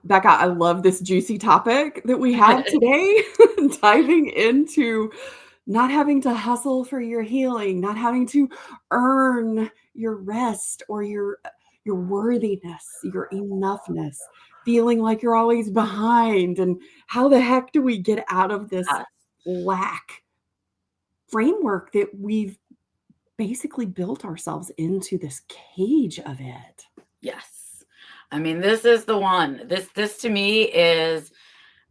Becca, I love this juicy topic that we have today, diving into not having to hustle for your healing, not having to earn your rest or your worthiness, your enoughness, feeling like you're always behind. And how the heck do we get out of this lack framework that we've basically built ourselves into this cage of it? Yes. I mean, this is the one. This to me is,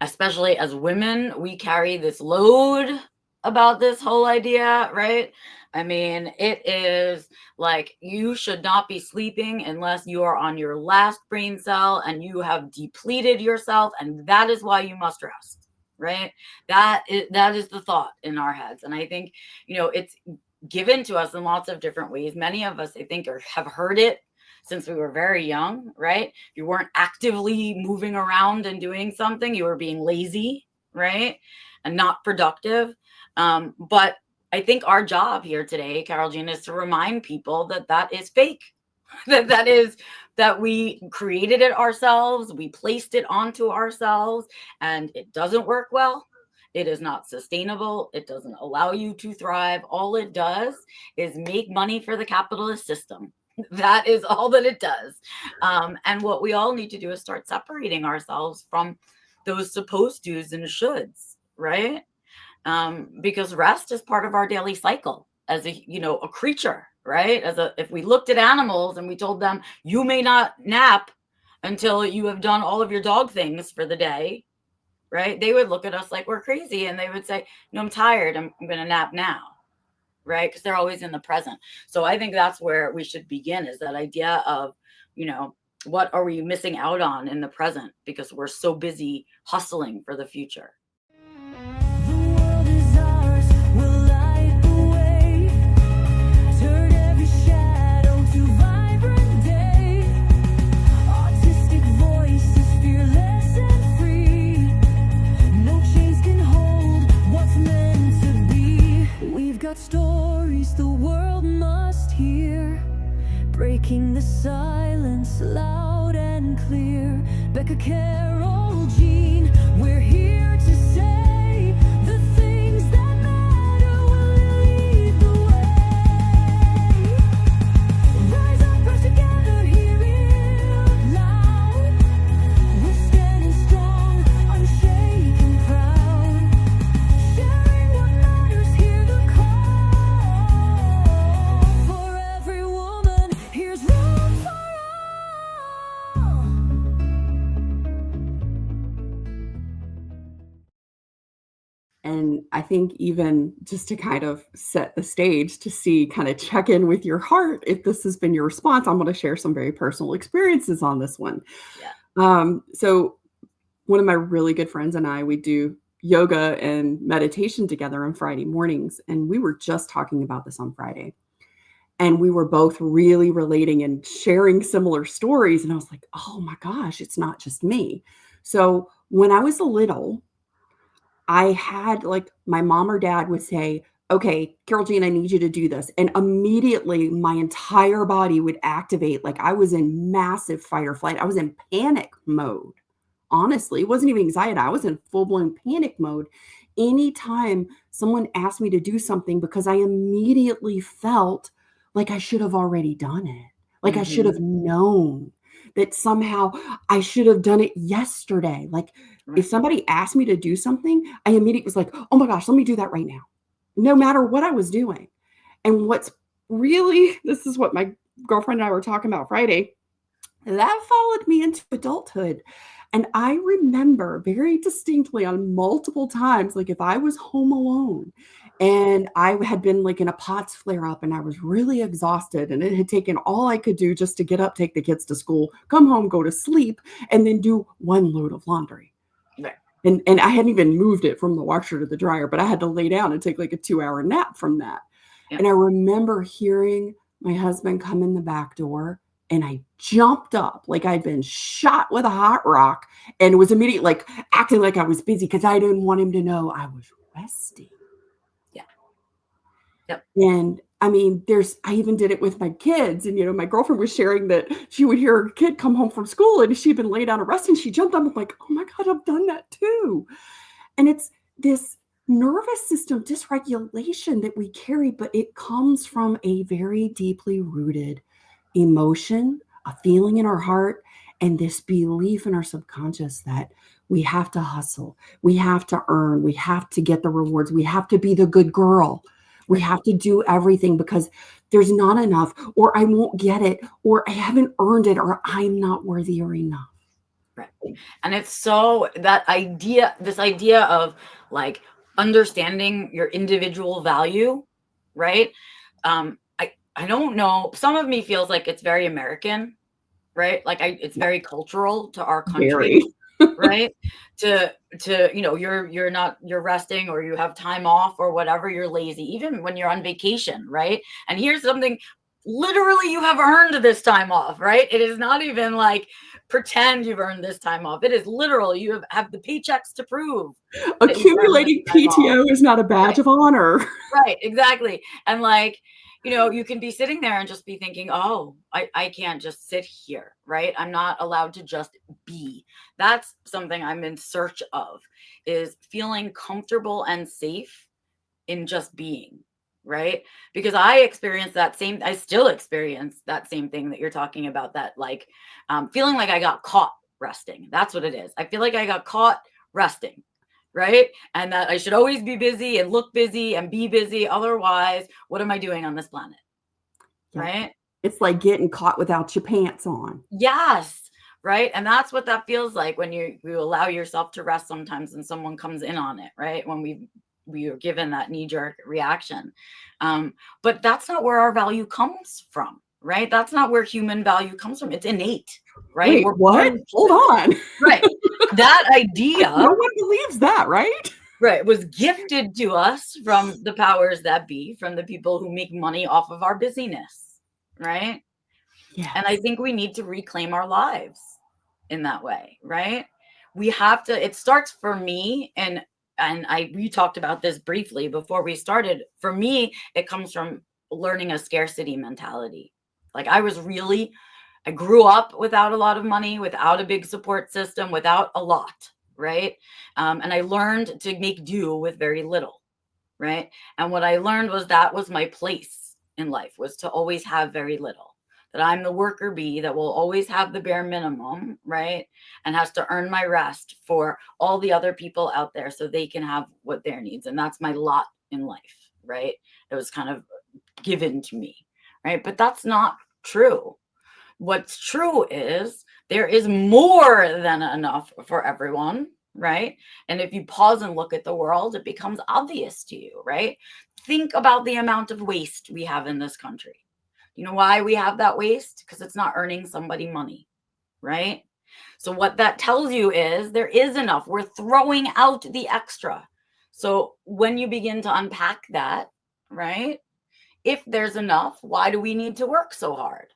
especially as women, we carry this load about this whole idea, right? I mean, it is like you should not be sleeping unless you are on your last brain cell and you have depleted yourself, and that is why you must rest, right? That is the thought in our heads. And I think, it's given to us in lots of different ways. Many of us, I think, have heard it since we were very young, right? You weren't actively moving around and doing something. You were being lazy, right? And not productive. But I think our job here today, Carole Jean, is to remind people that is fake. that we created it ourselves. We placed it onto ourselves, and it doesn't work well. It is not sustainable. It doesn't allow you to thrive. All it does is make money for the capitalist system. That is all that it does. And what we all need to do is start separating ourselves from those supposed do's and shoulds, right? Because rest is part of our daily cycle as a creature, right? If we looked at animals and we told them, you may not nap until you have done all of your dog things for the day, right? They would look at us like we're crazy, and they would say, no, I'm tired. I'm going to nap now. Right? Because they're always in the present. So I think that's where we should begin, is that idea of, what are we missing out on in the present because we're so busy hustling for the future. Stories the world must hear, breaking the silence loud and clear. Becca, Carole Jean, we're here to say the things that matter will lead the way. Rise up, press together, hear it loud. We're standing strong, unshaken, proud. Sharing what matters, hear the call. And I think even just to kind of set the stage to see, kind of check in with your heart, if this has been your response, I'm going to share some very personal experiences on this one. Yeah. So one of my really good friends and I, we do yoga and meditation together on Friday mornings. And we were just talking about this on Friday. And we were both really relating and sharing similar stories. And I was like, oh my gosh, it's not just me. So when I was little, I had, like, my mom or dad would say, okay, Carole Jean, I need you to do this. And immediately my entire body would activate. Like I was in massive fight or flight. I was in panic mode. Honestly, it wasn't even anxiety. I was in full blown panic mode anytime someone asked me to do something, because I immediately felt like I should have already done it. Like I should have known that somehow I should have done it yesterday. Like if somebody asked me to do something, I immediately was like, oh my gosh, let me do that right now, no matter what I was doing. And what's really, this is what my girlfriend and I were talking about Friday, that followed me into adulthood. And I remember very distinctly on multiple times, like if I was home alone and I had been like in a POTS flare up and I was really exhausted and it had taken all I could do just to get up, take the kids to school, come home, go to sleep, and then do one load of laundry. Right. And I hadn't even moved it from the washer to the dryer, but I had to lay down and take like a 2-hour nap from that. Yep. And I remember hearing my husband come in the back door, and I jumped up like I'd been shot with a hot rock, and was immediately like acting like I was busy because I didn't want him to know I was resting. Yeah. Yep. And I mean, I even did it with my kids. And, my girlfriend was sharing that she would hear her kid come home from school and she'd been laid down and resting. She jumped up. I'm like, oh my God, I've done that too. And it's this nervous system dysregulation that we carry, but it comes from a very deeply rooted emotion, a feeling in our heart, and this belief in our subconscious that we have to hustle, we have to earn, we have to get the rewards, we have to be the good girl. We have to do everything because there's not enough, or I won't get it, or I haven't earned it, or I'm not worthy or enough. Right. And it's so this idea of like understanding your individual value, right? I don't know. Some of me feels like it's very American, right? Like it's very cultural to our country. Very. Right? To you're resting or you have time off or whatever, you're lazy, even when you're on vacation, right? And here's something, literally you have earned this time off, right? It is not even like pretend you've earned this time off. It is literal. You have the paychecks to prove that you've earned Accumulating this time off. PTO is not a badge of honor. Right, exactly. And like, you can be sitting there and just be thinking, oh, I can't just sit here, right? I'm not allowed to just be. That's something I'm in search of, is feeling comfortable and safe in just being, right? Because I still experience that same thing that you're talking about, that like feeling like I got caught resting. That's what it is. I feel like I got caught resting. Right? And that I should always be busy and look busy and be busy. Otherwise, what am I doing on this planet? Yeah. Right? It's like getting caught without your pants on. Yes. Right. And that's what that feels like when you allow yourself to rest sometimes and someone comes in on it. Right. When we are given that knee-jerk reaction. But that's not where our value comes from. Right. That's not where human value comes from. It's innate. Right. Wait, what? Hold on. Right. That idea. No one believes that, right? Right. Was gifted to us from the powers that be, from the people who make money off of our busyness. Right. Yeah. And I think we need to reclaim our lives in that way. Right. We have to, it starts for me, and we talked about this briefly before we started. For me, it comes from learning a scarcity mentality. Like I grew up without a lot of money, without a big support system, without a lot, right? And I learned to make do with very little, right? And what I learned was that was my place in life, was to always have very little. That I'm the worker bee that will always have the bare minimum, right? And has to earn my rest for all the other people out there so they can have what their needs. And that's my lot in life, right? It was kind of given to me, right? But that's not true. What's true is there is more than enough for everyone, right? And if you pause and look at the world, it becomes obvious to you, right? Think about the amount of waste we have in this country. You know why we have that waste? Because it's not earning somebody money, right? So what that tells you is there is enough. We're throwing out the extra. So when you begin to unpack that, right? If there's enough, why do we need to work so hard?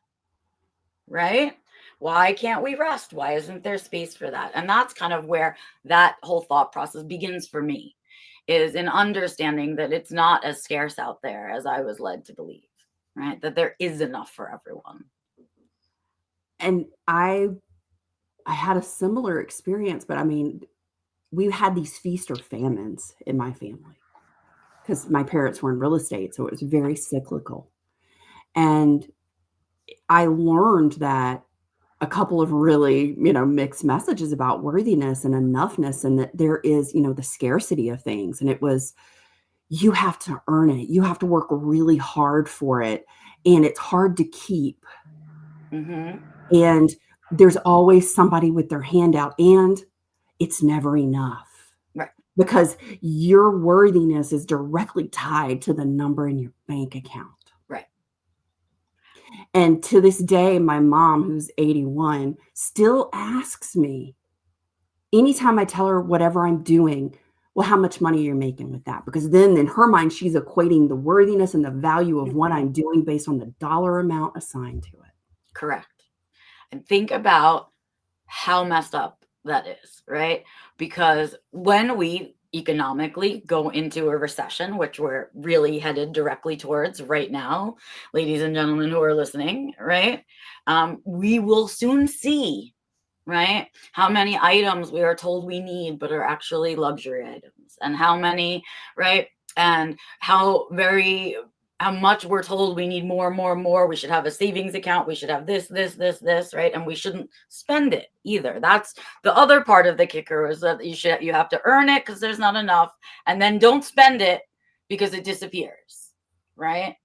Right? Why can't we rest? Why isn't there space for that? And that's kind of where that whole thought process begins for me, is in understanding that it's not as scarce out there as I was led to believe, right? That there is enough for everyone. And I had a similar experience, but I mean, we had these feast or famines in my family because my parents were in real estate. So it was very cyclical. And I learned that a couple of really, mixed messages about worthiness and enoughness, and that there is, the scarcity of things. And it was, you have to earn it. You have to work really hard for it. And it's hard to keep. Mm-hmm. And there's always somebody with their hand out, and it's never enough. Right. Because your worthiness is directly tied to the number in your bank account. Right. And to this day, my mom, who's 81, still asks me, anytime I tell her whatever I'm doing, well, how much money are you making with that? Because then in her mind, she's equating the worthiness and the value of what I'm doing based on the dollar amount assigned to it. Correct. And think about how messed up that is, right? Because when we economically go into a recession, which we're really headed directly towards right now, ladies and gentlemen who are listening, right? We will soon see, right, how many items we are told we need but are actually luxury items, and how many, right, and how much we're told we need more. We should have a savings account. We should have this, right? And we shouldn't spend it either. That's the other part of the kicker, is that you have to earn it because there's not enough, and then don't spend it because it disappears, right?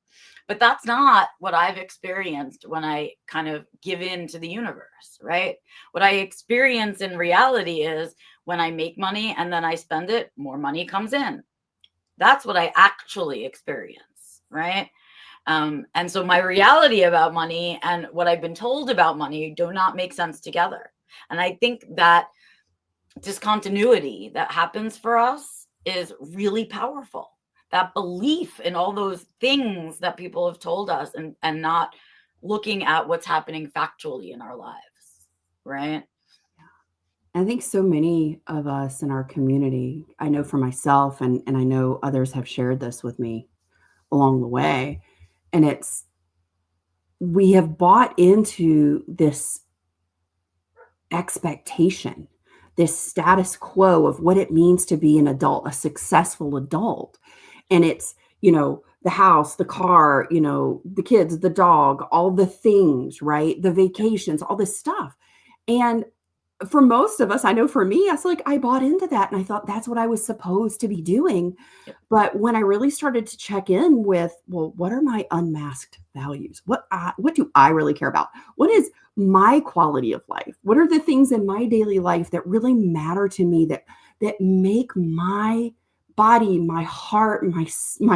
But that's not what I've experienced when I kind of give in to the universe, right? What I experience in reality is when I make money and then I spend it, more money comes in. That's what I actually experience, right? And so my reality about money and what I've been told about money do not make sense together. And I think that discontinuity that happens for us is really powerful. That belief in all those things that people have told us, and not looking at what's happening factually in our lives, right? I think so many of us in our community, I know for myself, and I know others have shared this with me along the way, and it's we have bought into this expectation, this status quo of what it means to be an adult, a successful adult. And it's, the house, the car, the kids, the dog, all the things, right? The vacations, all this stuff. And for most of us, I know for me, I was like, I bought into that and I thought that's what I was supposed to be doing. But when I really started to check in with, well, what are my unmasked values? What do I really care about? What is my quality of life? What are the things in my daily life that really matter to me, that make my body, my heart, my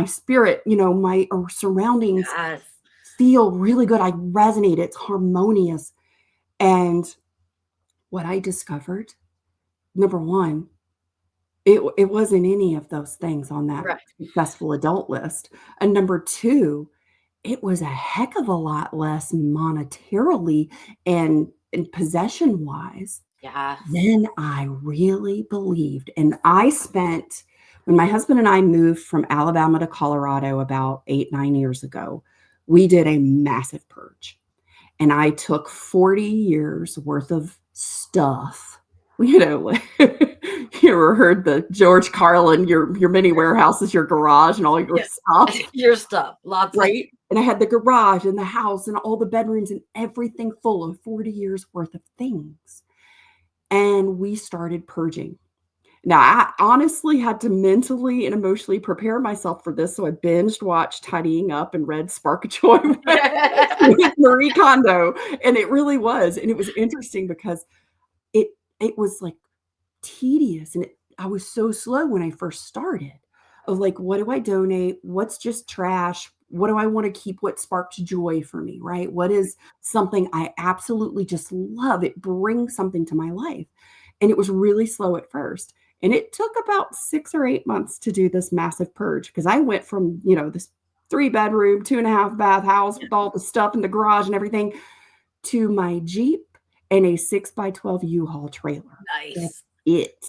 spirit, my surroundings Yes. feel really good? I resonate. It's harmonious. And what I discovered, number one, it wasn't any of those things on that Right. successful adult list. And number two, it was a heck of a lot less monetarily and possession wise Yes. than I really believed. And when my husband and I moved from Alabama to Colorado about 8-9 years ago, we did a massive purge. And I took 40 years worth of stuff. You ever heard the George Carlin, your mini warehouse is your garage and all your stuff, Your stuff, lots of right? And I had the garage and the house and all the bedrooms and everything full of 40 years worth of things. And we started purging. Now, I honestly had to mentally and emotionally prepare myself for this. So I binged watched Tidying Up and read Spark of Joy with Marie Kondo. And it really was. And it was interesting because it was like tedious. And I was so slow when I first started of like, what do I donate? What's just trash? What do I want to keep? What sparks joy for me, right? What is something I absolutely just love? It brings something to my life. And it was really slow at first. And it took about 6 or 8 months to do this massive purge because I went from, this 3-bedroom, 2.5-bath house with all the stuff in the garage and everything to my Jeep and a 6x12 U-Haul trailer. nice. That's it.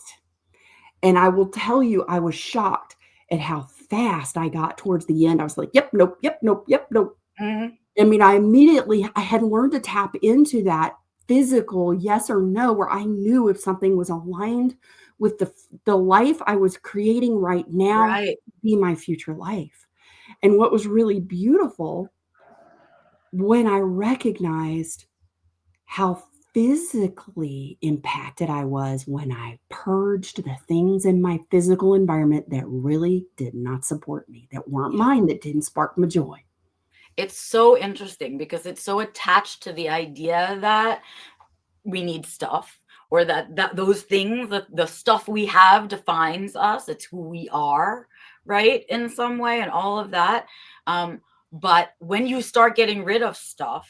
And I will tell you, I was shocked at how fast I got towards the end. I was like, yep, nope, yep, nope, yep, nope. Mhm. I mean, I had learned to tap into that physical yes or no, where I knew if something was aligned with the life I was creating right now, Right. be my future life. And what was really beautiful when I recognized how physically impacted I was when I purged the things in my physical environment that really did not support me, that weren't mine, that didn't spark my joy. It's so interesting because it's so attached to the idea that we need stuff, or that those things, that the stuff we have defines us. It's who we are, right? In some way, and all of that. But when you start getting rid of stuff,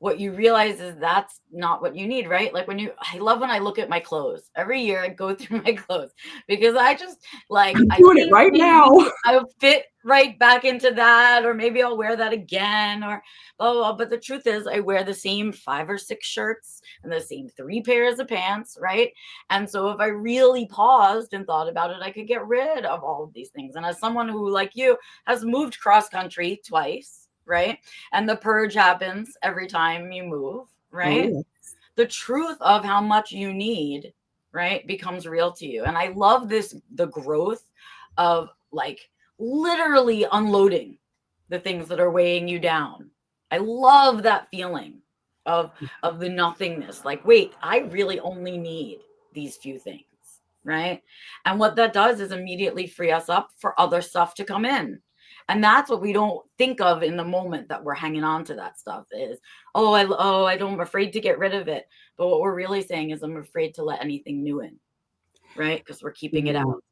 what you realize is that's not what you need, right? Like I love when I look at my clothes. Every year I go through my clothes because I just like, I'm I doing it think right maybe now. I'll fit right back into that, or maybe I'll wear that again, or blah, blah, blah. But the truth is I wear the same 5 or 6 shirts and the same 3 pairs of pants, right? And so if I really paused and thought about it, I could get rid of all of these things. And as someone who, like you, has moved cross country twice, right? And the purge happens every time you move, right? Oh, The truth of how much you need, right, becomes real to you. And I love the growth of like literally unloading the things that are weighing you down. I love that feeling of the nothingness. Like, wait, I really only need these few things, right? And what that does is immediately free us up for other stuff to come in. And that's what we don't think of in the moment that we're hanging on to that stuff is, I'm afraid to get rid of it. But what we're really saying is I'm afraid to let anything new in, right? Because we're keeping it out.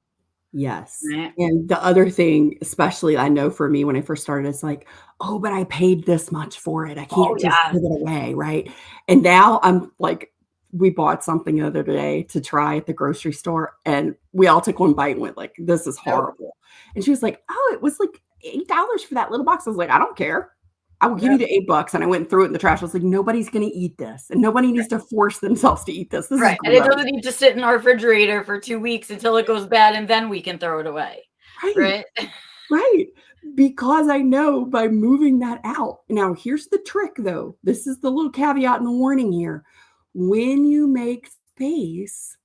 yes. Right? And the other thing, especially I know for me when I first started, it's like, oh, but I paid this much for it. I Oh can't just yeah. give it away, right? And now I'm like, we bought something the other day to try at the grocery store, and we all took one bite and went like, this is horrible. And she was like, oh, it was like $8 for that little box. I was like, I don't care. I will give you the $8. And I went and threw it in the trash. I was like, nobody's going to eat this. And nobody needs to force themselves to eat this. This is Right. And it gross. doesn't need to sit in our refrigerator for 2 weeks until it goes bad, and then we can throw it away. Right. Right. Right. Because I know by moving that out. Now, here's the trick, though. This is the little caveat and the warning here. When you make space,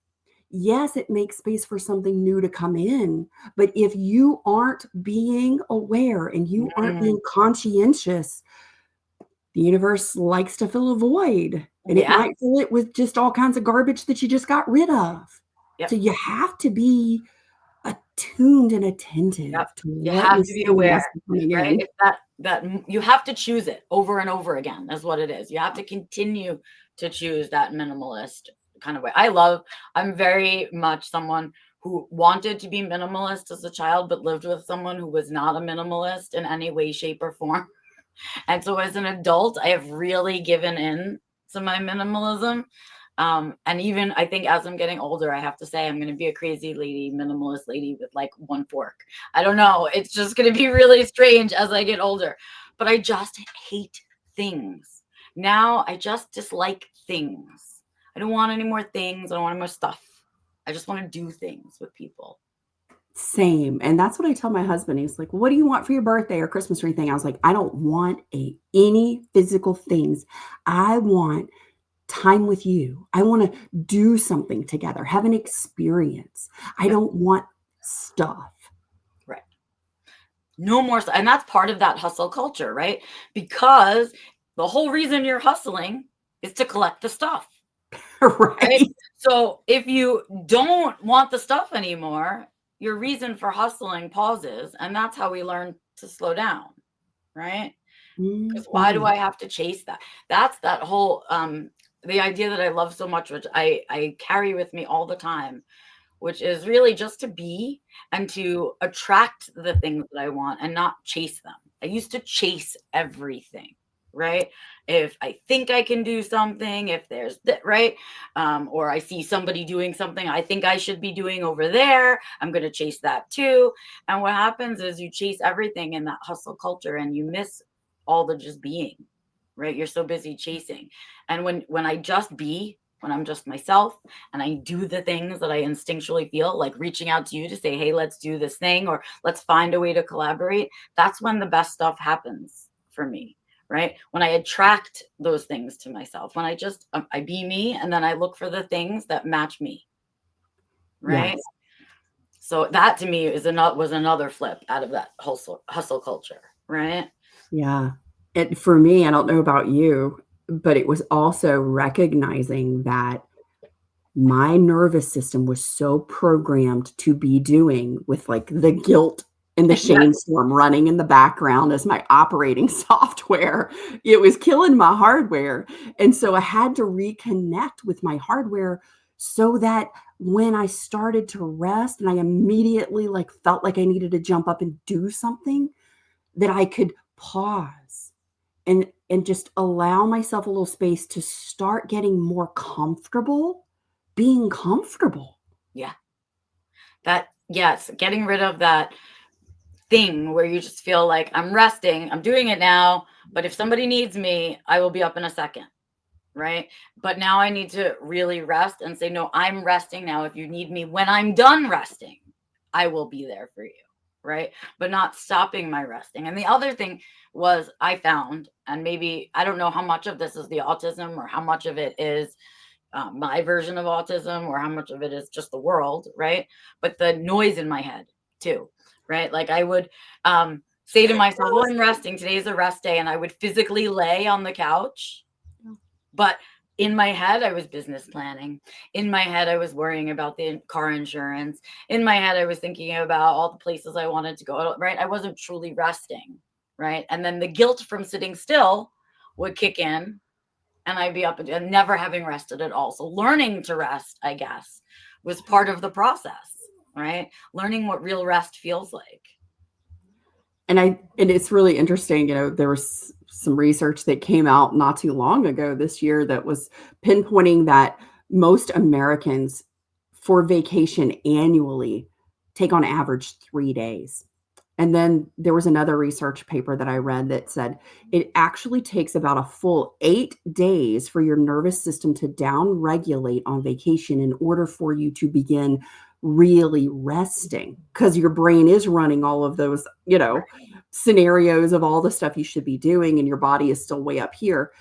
yes, it makes space for something new to come in. But if you aren't being aware and you aren't being conscientious, the universe likes to fill a void, and it Yeah. might fill it with just all kinds of garbage that you just got rid of. Yep. So you have to be attuned and attentive Yep. to You what have you to be see and what's aware, coming right? in. It's that you have to choose it over and over again. That's what it is. You have to continue to choose that minimalist kind of way. I'm very much someone who wanted to be minimalist as a child, but lived with someone who was not a minimalist in any way, shape, or form. And so as an adult, I have really given in to my minimalism. And even I think as I'm getting older, I have to say I'm going to be a crazy lady, minimalist lady with like one fork. I don't know. It's just going to be really strange as I get older. But I just hate things. Now I just dislike things. I don't want any more things. I don't want any more stuff. I just want to do things with people. Same. And that's what I tell my husband. He's like, what do you want for your birthday or Christmas or anything? I was like, I don't want any physical things. I want time with you. I want to do something together, have an experience. I don't want stuff. Right. No more. And that's part of that hustle culture, right? Because the whole reason you're hustling is to collect the stuff. Right. So if you don't want the stuff anymore, your reason for hustling pauses. And that's how we learn to slow down, right? Because why do I have to chase that? That's that whole the idea that I love so much, which I carry with me all the time, which is really just to be and to attract the things that I want and not chase them. I used to chase everything, right? If I think I can do something, if there's that, right? Or I see somebody doing something I think I should be doing over there, I'm going to chase that too. And what happens is you chase everything in that hustle culture and you miss all the just being, right? You're so busy chasing. And when I just be, when I'm just myself and I do the things that I instinctually feel, like reaching out to you to say, hey, let's do this thing, or let's find a way to collaborate, that's when the best stuff happens for me, right? When I attract those things to myself, when I just, I be me, and then I look for the things that match me, right? Yes. So that to me was another flip out of that hustle culture, right? Yeah. And for me, I don't know about you, but it was also recognizing that my nervous system was so programmed to be doing with like the guilt and the shame storm running in the background as my operating software. It was killing my hardware. And so I had to reconnect with my hardware so that when I started to rest and I immediately like felt like I needed to jump up and do something, that I could pause and and just allow myself a little space to start getting more comfortable being comfortable. Yeah. Yes, getting rid of that thing where you just feel like I'm resting, I'm doing it now, but if somebody needs me, I will be up in a second, right? But now I need to really rest and say, no, I'm resting now. If you need me when I'm done resting, I will be there for you, right? But not stopping my resting. And the other thing was I found, and maybe I don't know how much of this is the autism or how much of it is my version of autism or how much of it is just the world, right? But the noise in my head too, right? Like I would say to myself, well, I'm resting. Today's a rest day. And I would physically lay on the couch. But in my head, I was business planning. In my head, I was worrying about the car insurance. In my head, I was thinking about all the places I wanted to go, right? I wasn't truly resting, right? And then the guilt from sitting still would kick in and I'd be up and never having rested at all. So learning to rest, I guess, was part of the process, right? Learning what real rest feels like. And it's really interesting, there was some research that came out not too long ago this year that was pinpointing that most Americans for vacation annually take on average 3 days. And then there was another research paper that I read that said it actually takes about a full 8 days for your nervous system to down-regulate on vacation in order for you to begin really resting, because your brain is running all of those, scenarios of all the stuff you should be doing, and your body is still way up here.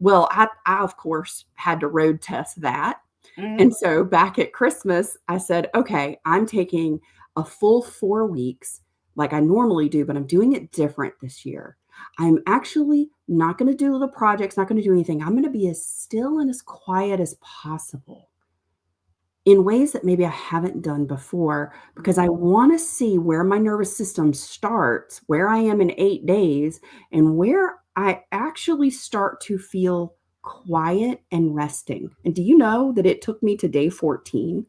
Well, I of course had to road test that. And so back at Christmas, I said, okay, I'm taking a full 4 weeks like I normally do, but I'm doing it different this year. I'm actually not going to do the projects, not going to do anything. I'm going to be as still and as quiet as possible in ways that maybe I haven't done before, because I want to see where my nervous system starts, where I am in 8 days, and where I actually start to feel quiet and resting. And do you know that it took me to day 14?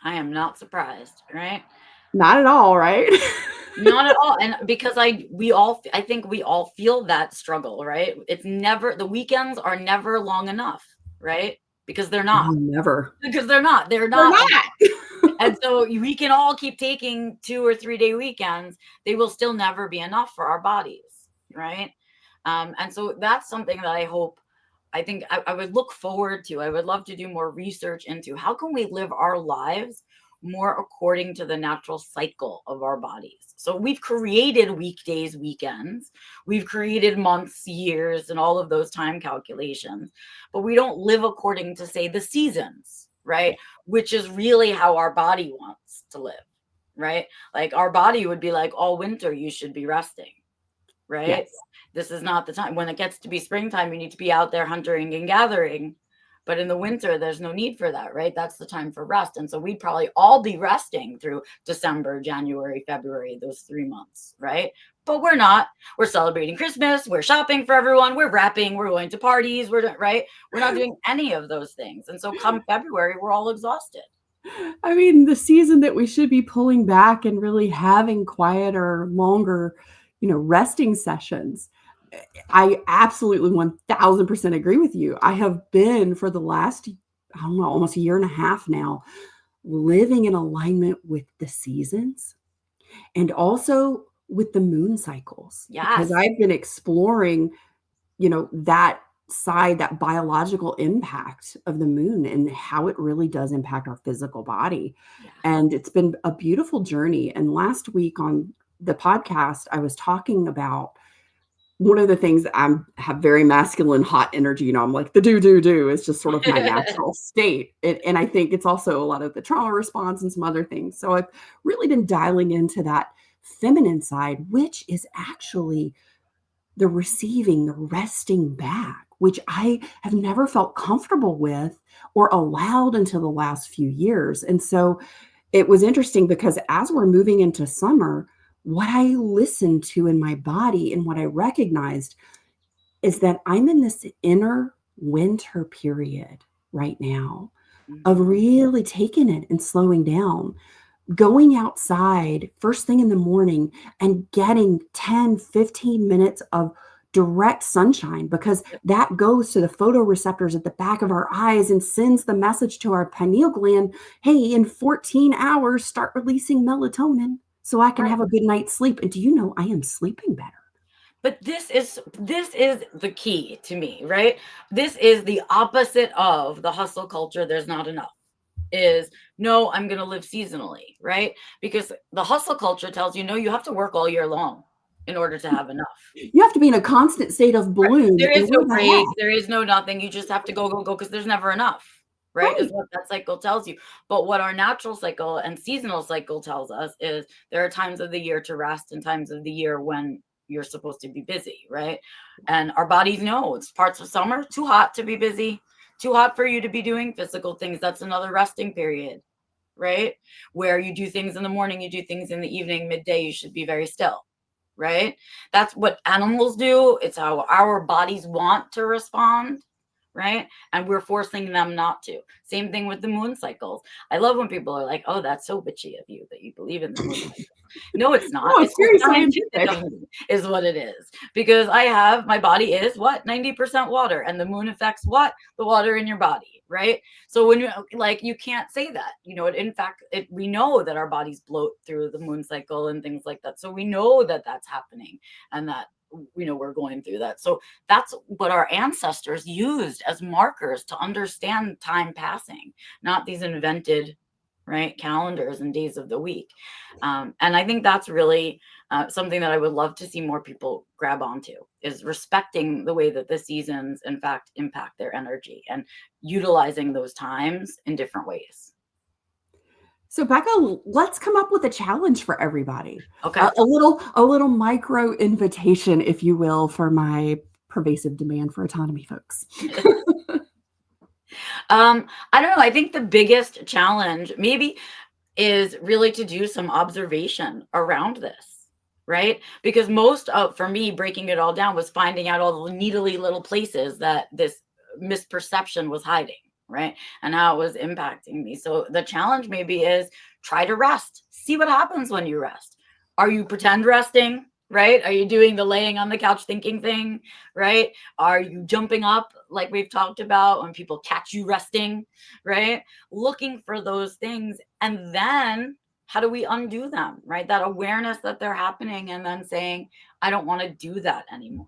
I am not surprised, right? Not at all, right? Not at all. And because I think we all feel that struggle, right? It's never, the weekends are never long enough, right? Because they're not. Never. Because they're not. They're not. And so we can all keep taking 2 or 3 day weekends. They will still never be enough for our bodies, right? And so that's something that I think I would look forward to. I would love to do more research into how can we live our lives more according to the natural cycle of our bodies. So we've created weekdays, weekends, we've created months, years, and all of those time calculations, but we don't live according to, say, the seasons, right? Which is really how our body wants to live, right? Like our body would be like, all winter, you should be resting, right? Yes. This is not the time. When it gets to be springtime, you need to be out there hunting and gathering. But in the winter, there's no need for that, right? That's the time for rest. And so we'd probably all be resting through December, January, February, those 3 months, right? But we're not. We're celebrating Christmas. We're shopping for everyone. We're wrapping. We're going to parties. Right? We're not doing any of those things. And so come February, we're all exhausted. I mean, the season that we should be pulling back and really having quieter, longer, resting sessions. I absolutely 1000% agree with you. I have been for the last, I don't know, almost a year and a half now, living in alignment with the seasons and also with the moon cycles. Yes. Because I've been exploring, that side, that biological impact of the moon and how it really does impact our physical body. Yeah. And it's been a beautiful journey. And last week on the podcast, I was talking about one of the things that I have very masculine, hot energy. I'm like the do is just sort of my natural state. And I think it's also a lot of the trauma response and some other things. So I've really been dialing into that feminine side, which is actually the receiving, the resting back, which I have never felt comfortable with or allowed until the last few years. And so it was interesting because as we're moving into summer, what I listened to in my body and what I recognized is that I'm in this inner winter period right now of really taking it and slowing down, going outside first thing in the morning and getting 10, 15 minutes of direct sunshine, because that goes to the photoreceptors at the back of our eyes and sends the message to our pineal gland, hey, in 14 hours, start releasing melatonin so I can Right. have a good night's sleep. And do you know I am sleeping better? But this is the key to me, right? This is the opposite of the hustle culture. There's not enough. Is no, I'm going to live seasonally, right? Because the hustle culture tells you no, you have to work all year long in order to have enough. You have to be in a constant state of bloom. There And is no where the break. heck? There is no nothing. You just have to go, go, go, because there's never enough, right? Is Right. what that cycle tells you. But what our natural cycle and seasonal cycle tells us is there are times of the year to rest and times of the year when you're supposed to be busy, right? And our bodies know it's parts of summer, too hot to be busy, too hot for you to be doing physical things. That's another resting period, right? Where you do things in the morning, you do things in the evening, midday, you should be very still, right? That's what animals do. It's how our bodies want to respond, right? And we're forcing them not to. Same thing with the moon cycles. I love when people are like, oh, that's so bitchy of you that you believe in the moon cycle. No, it's not. Oh, It's it's very just scientific scientific. of me, is what it is. Because my body is what? 90% water. And the moon affects what? The water in your body, right? So when you can't say that, in fact, we know that our bodies bloat through the moon cycle and things like that. So we know that that's happening and that, we're going through that. So that's what our ancestors used as markers to understand time passing, not these invented, right, calendars and days of the week. And I think that's really something that I would love to see more people grab onto, is respecting the way that the seasons, in fact, impact their energy and utilizing those times in different ways. So Becca, let's come up with a challenge for everybody. Okay. A little micro invitation, if you will, for my pervasive demand for autonomy folks. I don't know. I think the biggest challenge maybe is really to do some observation around this, right? Because for me, breaking it all down was finding out all the needly little places that this misperception was hiding, right? And how it was impacting me. So the challenge maybe is try to rest. See what happens when you rest. Are you pretend resting? Right? Are you doing the laying on the couch thinking thing? Right? Are you jumping up like we've talked about when people catch you resting? Right? Looking for those things. And then how do we undo them? Right? That awareness that they're happening and then saying, I don't want to do that anymore.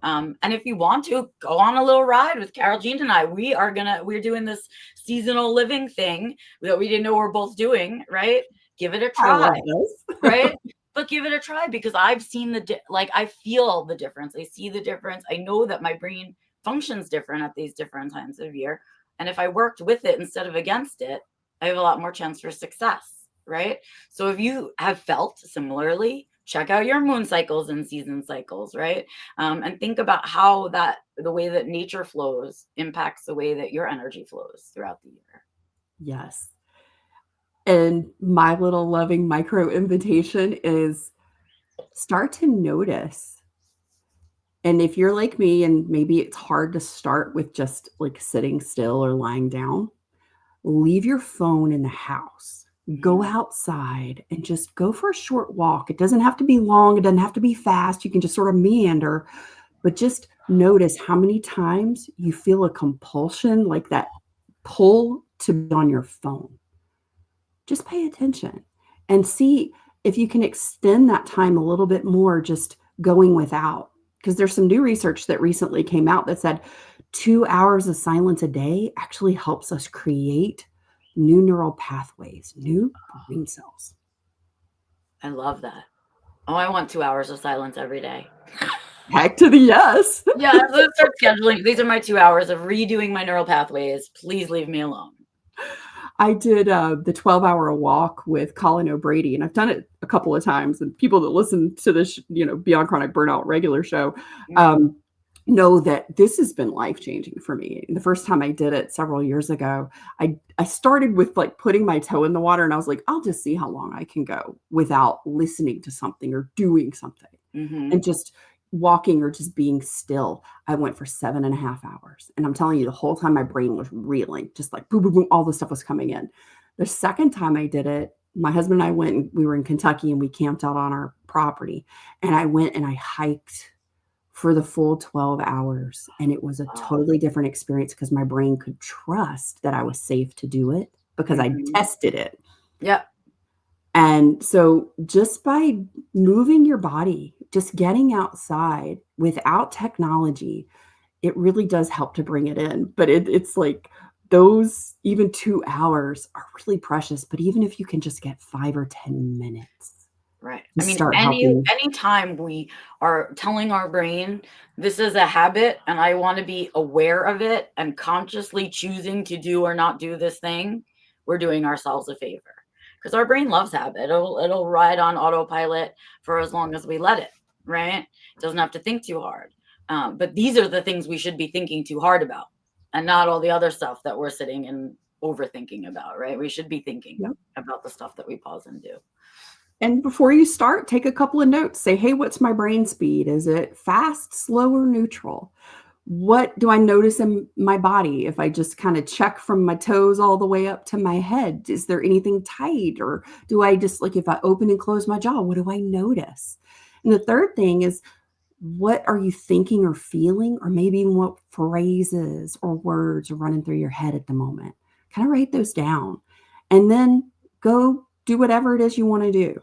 And if you want to go on a little ride with Carole Jean and I, we're doing this seasonal living thing that we didn't know we're both doing, right? Give it a try. I love this. Right? But give it a try, because I've seen I feel the difference. I see the difference. I know that my brain functions different at these different times of year. And if I worked with it instead of against it, I have a lot more chance for success, right? So if you have felt similarly, check out your moon cycles and season cycles, right? And think about how the way that nature flows impacts the way that your energy flows throughout the year. Yes. And my little loving micro invitation is start to notice. And if you're like me, and maybe it's hard to start with just like sitting still or lying down, leave your phone in the house. Go outside and just go for a short walk. It doesn't have to be long. It doesn't have to be fast. You can just sort of meander, but just notice how many times you feel a compulsion, like that pull to be on your phone. Just pay attention and see if you can extend that time a little bit more, just going without. Because there's some new research that recently came out that said 2 hours of silence a day actually helps us create new neural pathways, new brain cells. I love that. Oh, I want 2 hours of silence every day. Heck to the yes. Yeah, let's start scheduling. These are my 2 hours of redoing my neural pathways. Please leave me alone. I did the 12-hour walk with Colin O'Brady, and I've done it a couple of times. And people that listen to this, Beyond Chronic Burnout regular show, know that this has been life-changing for me. And the first time I did it several years ago, I started with like putting my toe in the water, and I was like, I'll just see how long I can go without listening to something or doing something. And just walking or just being still. I went for 7.5 hours. And I'm telling you, the whole time my brain was reeling, just like boom, boom, boom, all the stuff was coming in. The second time I did it, my husband and I went, and we were in Kentucky and we camped out on our property. And I went and I hiked for the full 12 hours. And it was a Wow. totally different experience because my brain could trust that I was safe to do it because I Mhm. tested it. Yep. And so just by moving your body, just getting outside without technology, it really does help to bring it in. But it's like those even 2 hours are really precious. But even if you can just get 5 or 10 minutes Right. to I mean, start helping. anytime we are telling our brain, this is a habit and I want to be aware of it and consciously choosing to do or not do this thing, we're doing ourselves a favor. Because our brain loves habit. It'll ride on autopilot for as long as we let it, right? It doesn't have to think too hard. But these are the things we should be thinking too hard about, and not all the other stuff that we're sitting and overthinking about, right? We should be thinking Yep. about the stuff that we pause and do. And before you start, take a couple of notes. Say, hey, what's my brain speed? Is it fast, slow, or neutral? What do I notice in my body if I just kind of check from my toes all the way up to my head? Is there anything tight? Or do I just like if I open and close my jaw, what do I notice? And the third thing is, what are you thinking or feeling? Or maybe even what phrases or words are running through your head at the moment? Kind of write those down and then go do whatever it is you want to do.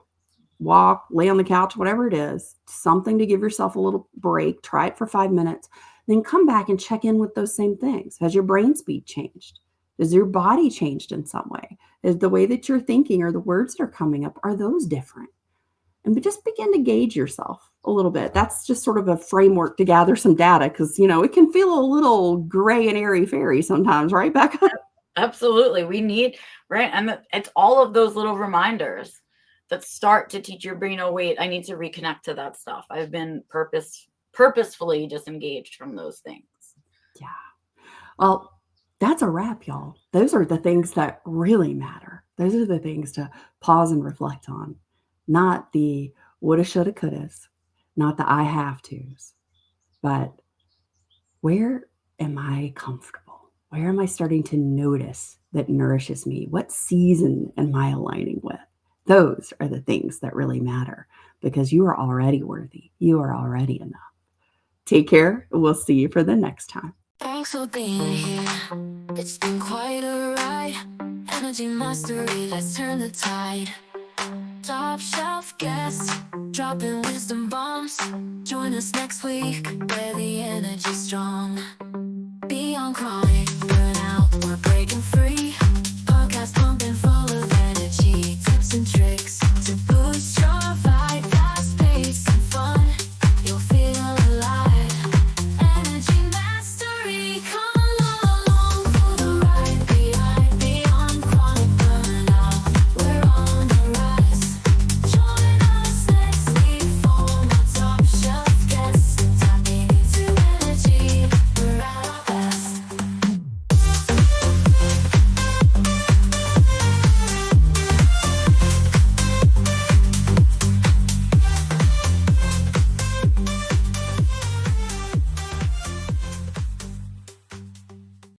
Walk, lay on the couch, whatever it is, something to give yourself a little break. Try it for 5 minutes, then come back and check in with those same things. Has your brain speed changed? Has your body changed in some way? Is the way that you're thinking or the words that are coming up, are those different? And just begin to gauge yourself a little bit. That's just sort of a framework to gather some data because, it can feel a little gray and airy fairy sometimes, right, Becca? Absolutely. We need, right? And it's all of those little reminders that start to teach your brain, oh, wait, I need to reconnect to that stuff. I've been purposefully disengaged from those things. Yeah. Well, that's a wrap, y'all. Those are the things that really matter. Those are the things to pause and reflect on, not the woulda, shoulda, couldas, not the I have tos, but where am I comfortable? Where am I starting to notice that nourishes me? What season am I aligning with? Those are the things that really matter because you are already worthy. You are already enough. Take care. We'll see you for the next time. Thanks for being here. It's been quite a ride. Energy mastery, let's turn the tide. Top shelf guests, dropping wisdom bombs. Join us next week, where the energy's strong. Beyond chronic.